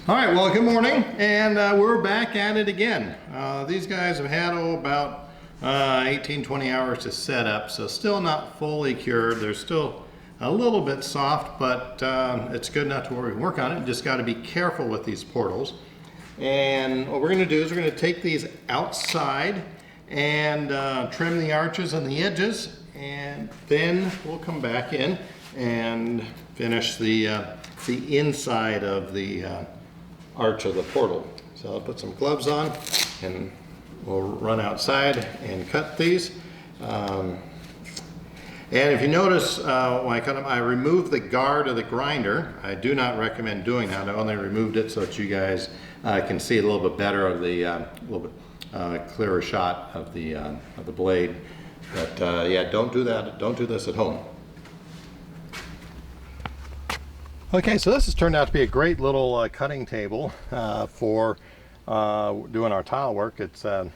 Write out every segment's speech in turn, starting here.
All right, well, good morning, and we're back at it again. These guys have had about 18-20 hours to set up, so still not fully cured. They're still a little bit soft, but it's good enough to where we can work on it. Just got to be careful with these portals. And what we're going to do is we're going to take these outside and trim the arches and the edges, and then we'll come back in and finish the inside of the arch of the portal. So I'll put some gloves on and we'll run outside and cut these. And if you notice, when I cut them, I removed the guard of the grinder. I do not recommend doing that. I only removed it so that you guys can see a little bit better of the, little bit clearer shot of the blade. But yeah, don't do that. Don't do this at home. Okay, so this has turned out to be a great little cutting table for doing our tile work. It's I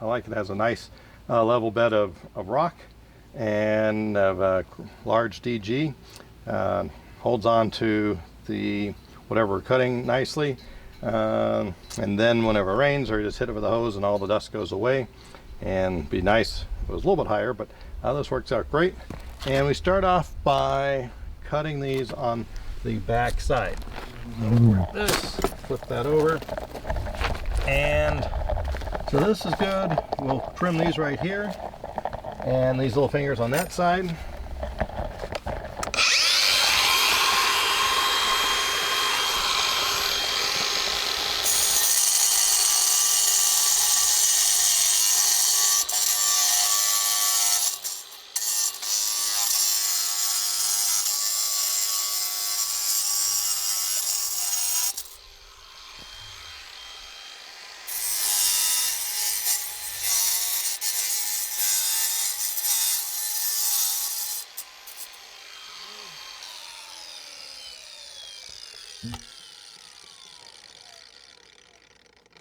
like it has a nice level bed of rock and of a large DG. Holds on to the whatever we're cutting nicely, and then whenever it rains, or you just hit it with a hose and all the dust goes away. And be nice if it was a little bit higher, but this works out great. And we start off by cutting these on the back side. This, flip that over, and so this is good. We'll trim these right here, and these little fingers on that side.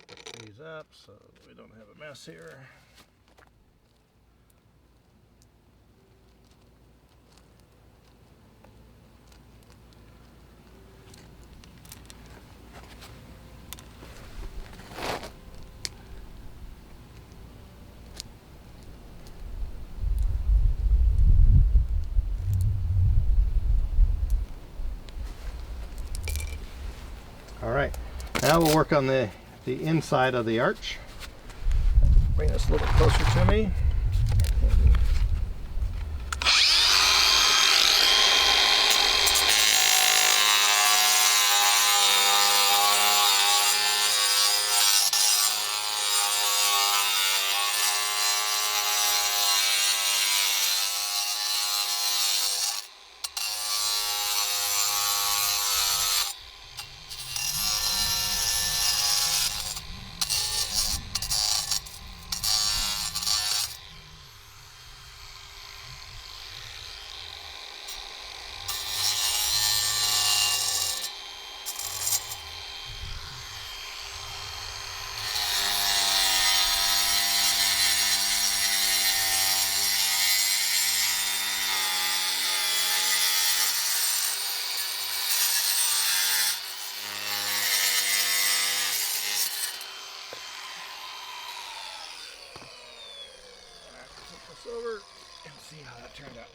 Put these up so we don't have a mess here. All right, now we'll work on the inside of the arch. Bring this a little bit closer to me. this over and see how that turned out.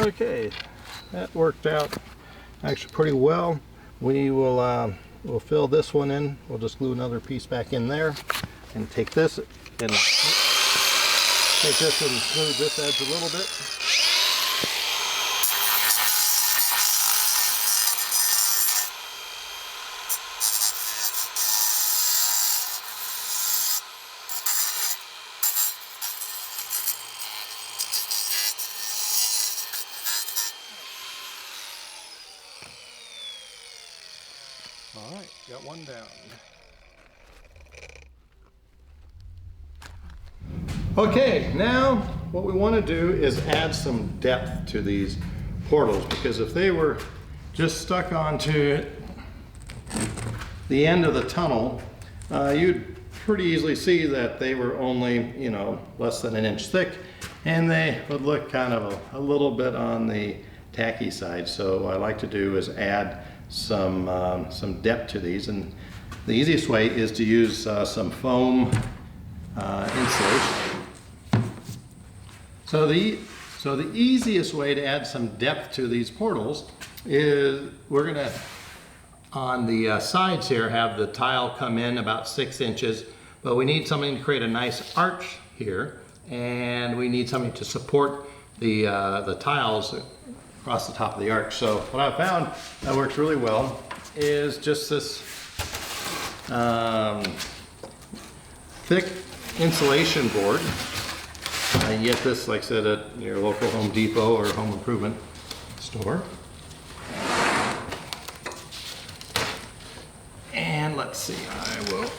Okay, that worked out actually pretty well. We will we'll fill this one in. We'll just glue another piece back in there and take this and glue this edge a little bit. All right, got one down. Okay, now what we want to do is add some depth to these portals, because if they were just stuck onto the end of the tunnel, you'd pretty easily see that they were only, you know, less than an inch thick, and they would look kind of a little bit on the tacky side. So what I like to do is add some depth to these, and the easiest way is to use some foam insulation. So the easiest way to add some depth to these portals is we're gonna, on the sides here, have the tile come in about 6 inches, but we need something to create a nice arch here, and we need something to support the tiles across the top of the arch. So what I found that works really well is just this thick insulation board. You get this, like I said, at your local Home Depot or home improvement store. And let's see, I will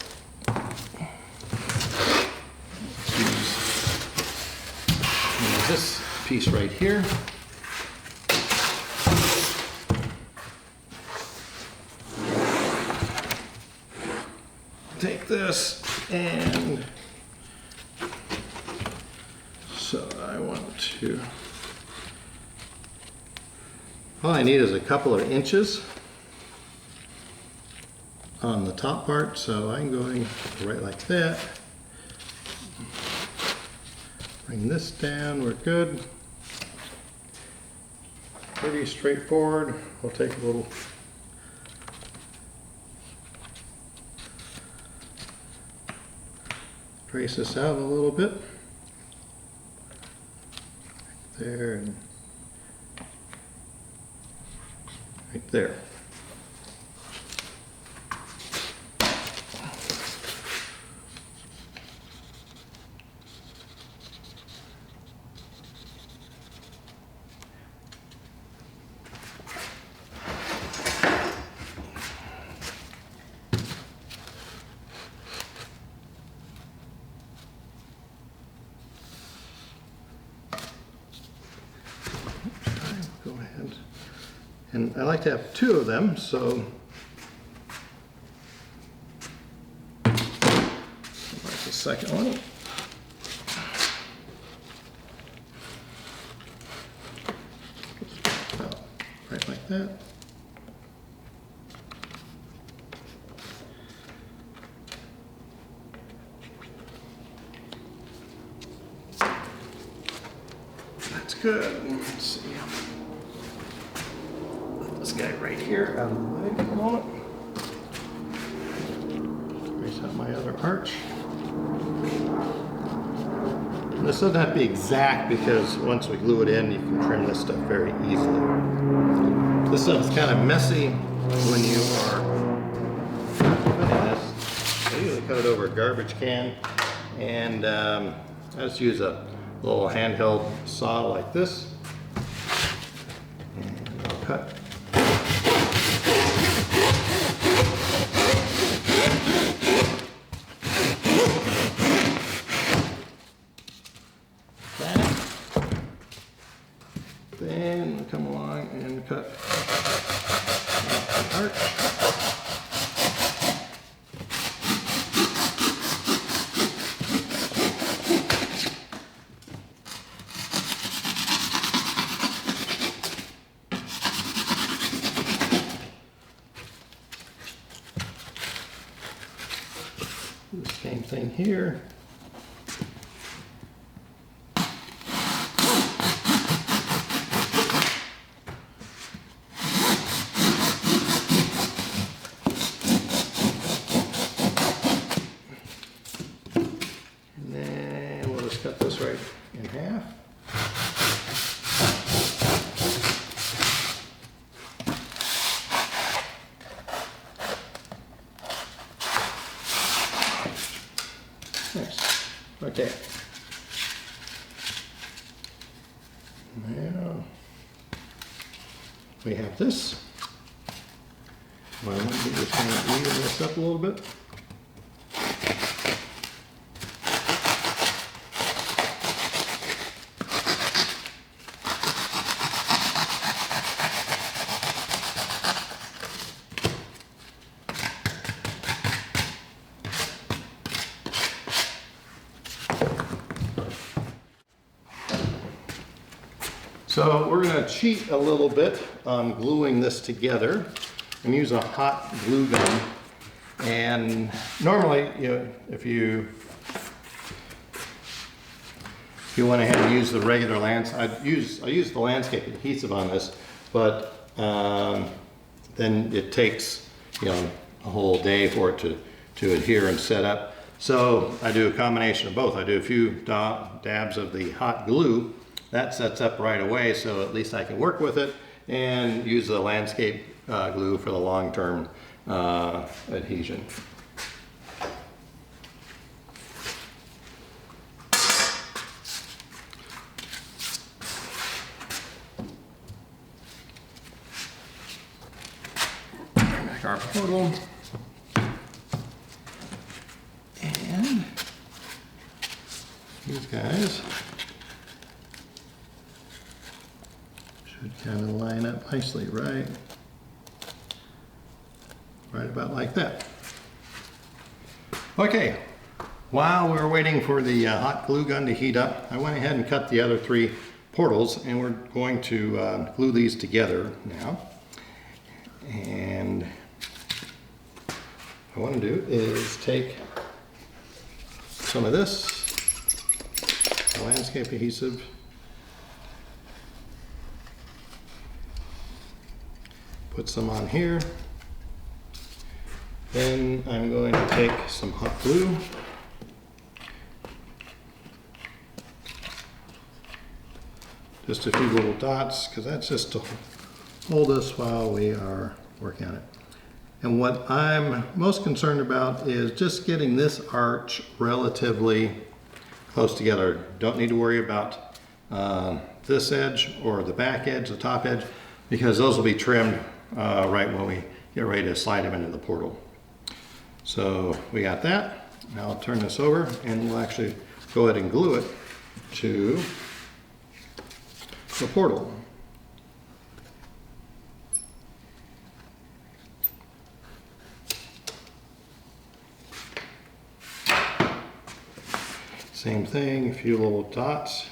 use this piece right here. Take this, and so I want to, all I need is a couple of inches on the top part, so I'm going right like that. Bring this down, we're good. Pretty straightforward. We'll take a little trace this out a little bit. Right there and right there. Go ahead. And I like to have 2 of them, so that's the second one. Right like that. That's good. Let's see. Put this guy right here out of the way for a moment. Trace out my other arch. And this doesn't have to be exact, because once we glue it in, you can trim this stuff very easily. This stuff is kind of messy when you are cutting this. I usually cut it over a garbage can, and I just use a little handheld saw like this, and I'll cut. That. Then we'll come along and cut the arch. thing here. And then we'll just cut this right in half. Nice. Okay. Now we have this. Well, let me just kind of even this up a little bit. So we're going to cheat a little bit on gluing this together and use a hot glue gun. And normally, if you went ahead and used the regular I use the landscape adhesive on this, but then it takes a whole day for it to adhere and set up. So I do a combination of both. I do a few dabs of the hot glue. That sets up right away, so at least I can work with it and use the landscape glue for the long-term adhesion. Back our portal. And these guys should kind of line up nicely, right about like that. Okay, while we were waiting for the hot glue gun to heat up, I went ahead and cut the other 3 portals, and we're going to glue these together now. And what I want to do is take some of this landscape adhesive, put some on here. Then I'm going to take some hot glue. Just a few little dots, because that's just to hold us while we are working on it. And what I'm most concerned about is just getting this arch relatively close together. Don't need to worry about this edge or the back edge, the top edge, because those will be trimmed right when we get ready to slide them into the portal. So we got that. Now I'll turn this over and we'll actually go ahead and glue it to the portal. Same thing, a few little dots.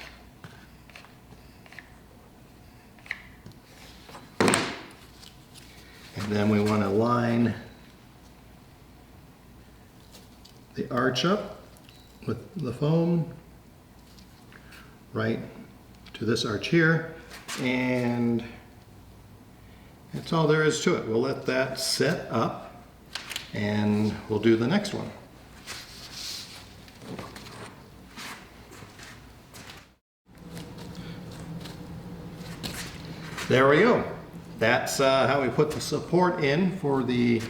And then we want to line the arch up with the foam right to this arch here, and that's all there is to it. We'll let that set up and we'll do the next one. There we go. That's how we put the support in for the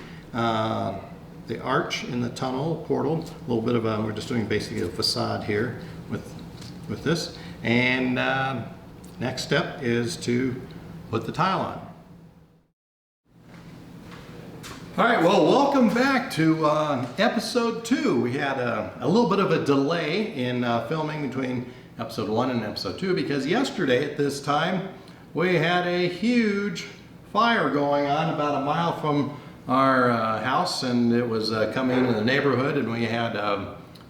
arch in the tunnel portal. A little bit of we're just doing basically a facade here with this. And next step is to put the tile on. All right, well, welcome back to episode 2. We had a little bit of a delay in filming between episode 1 and episode 2 because yesterday at this time we had a huge fire going on about a mile from our house, and it was coming into the neighborhood, and we had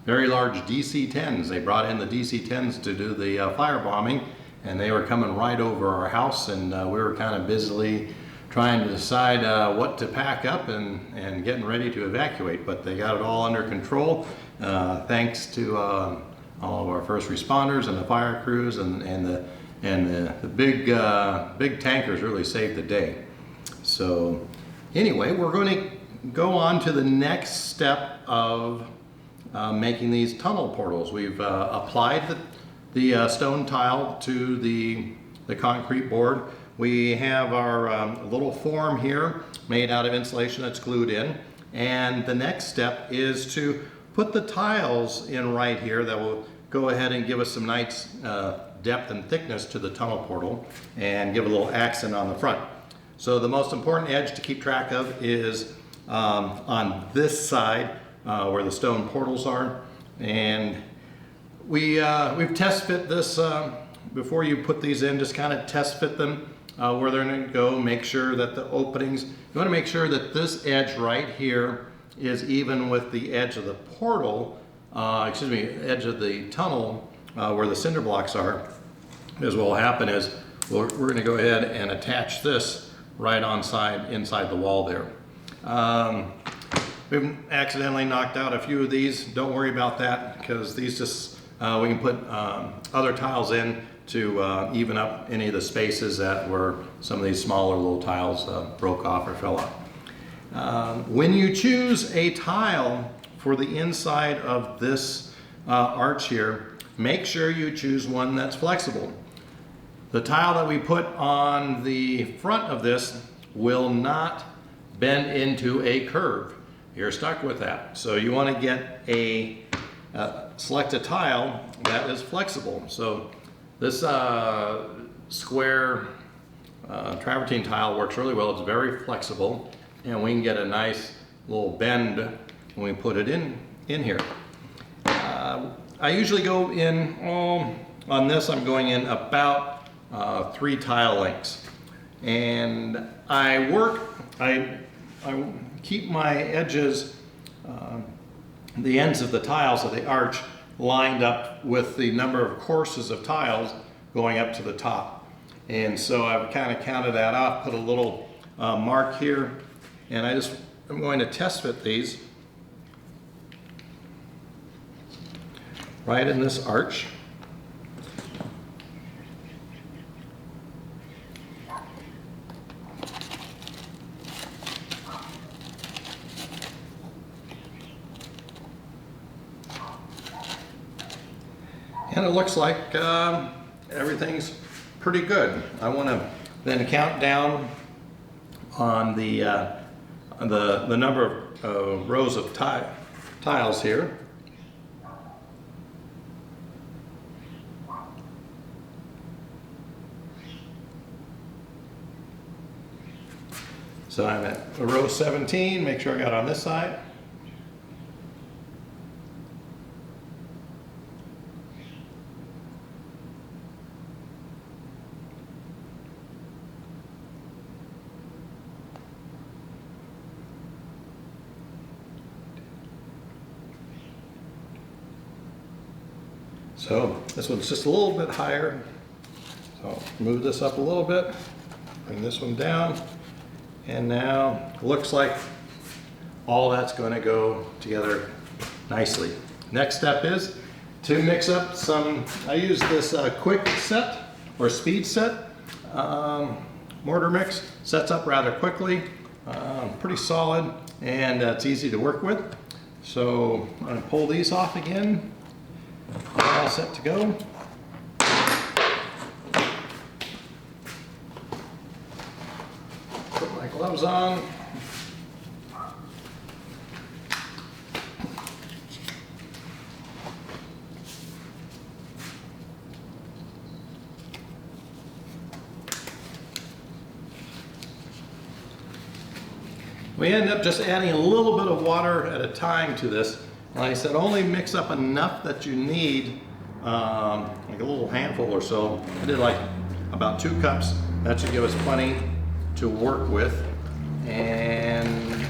very large DC-10s. They brought in the DC-10s to do the firebombing, and they were coming right over our house, and we were kind of busily trying to decide what to pack up and getting ready to evacuate, but they got it all under control thanks to all of our first responders and the fire crews, and the big tankers really saved the day. So anyway, we're going to go on to the next step of making these tunnel portals. We've applied the stone tile to the concrete board. We have our little form here made out of insulation that's glued in, and the next step is to put the tiles in right here that will go ahead and give us some nice depth and thickness to the tunnel portal and give a little accent on the front. So the most important edge to keep track of is on this side where the stone portals are, and we've test fit this before you put these in. Just kind of test fit them where they're going to go. Make sure that the openings, you want to make sure that this edge right here is even with the edge of the portal, edge of the tunnel where the cinder blocks are. Because what will happen is we're going to go ahead and attach this right inside the wall there. We've accidentally knocked out a few of these. Don't worry about that, because these just we can put other tiles in to even up any of the spaces that where some of these smaller little tiles broke off or fell off. When you choose a tile for the inside of this arch here, make sure you choose one that's flexible. The tile that we put on the front of this will not bend into a curve. You're stuck with that. So you want to get select a tile that is flexible. So this square travertine tile works really well. It's very flexible, and we can get a nice little bend when we put it in here. I usually go in, on this I'm going in about 3 tile lengths. And I keep my edges, the ends of the tiles of the arch, lined up with the number of courses of tiles going up to the top. And so I've kind of counted that off, put a little mark here, and I'm going to test fit these right in this arch. And it looks like everything's pretty good. I want to then count down on the number of rows of tiles here. So I'm at row 17. Make sure I got on this side. So this one's just a little bit higher. So move this up a little bit, bring this one down, and now it looks like all that's going to go together nicely. Next step is to mix up some, I use this quick set or speed set mortar mix. Sets up rather quickly, pretty solid, and it's easy to work with. So I'm going to pull these off again. All set to go. Put my gloves on. We end up just adding a little bit of water at a time to this. Like I said, only mix up enough that you need, like a little handful or so. I did like about 2 cups. That should give us plenty to work with. And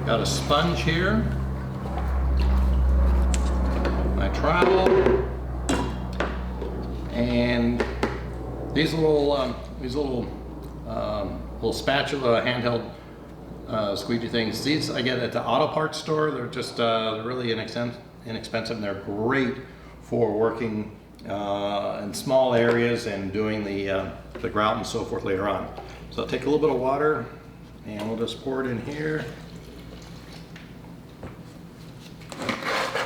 got a sponge here. My trowel. And these little little spatula, handheld squeegee things. These I get at the auto parts store. They're just really inexpensive, and they're great for working in small areas and doing the grout and so forth later on. So I'll take a little bit of water and we'll just pour it in here.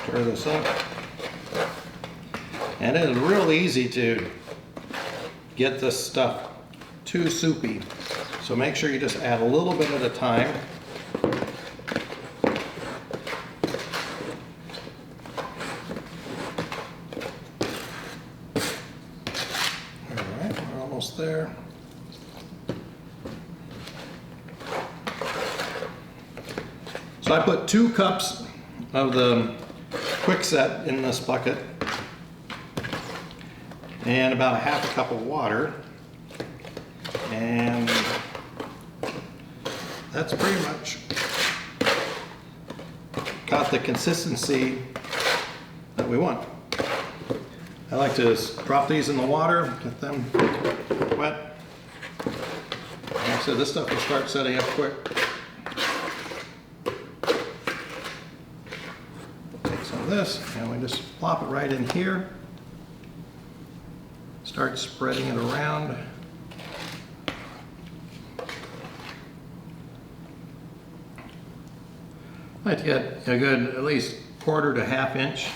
Stir this up. And it is real easy to get this stuff too soupy. So make sure you just add a little bit at a time. Alright, we're almost there. So I put 2 cups of the quickset in this bucket and about a half a cup of water, and that's pretty much got the consistency that we want. I like to just drop these in the water, get them wet. Like I said, this stuff will start setting up quick. Take some of this and we just plop it right in here. Start spreading it around. I like to get a good at least 1/4 to 1/2 inch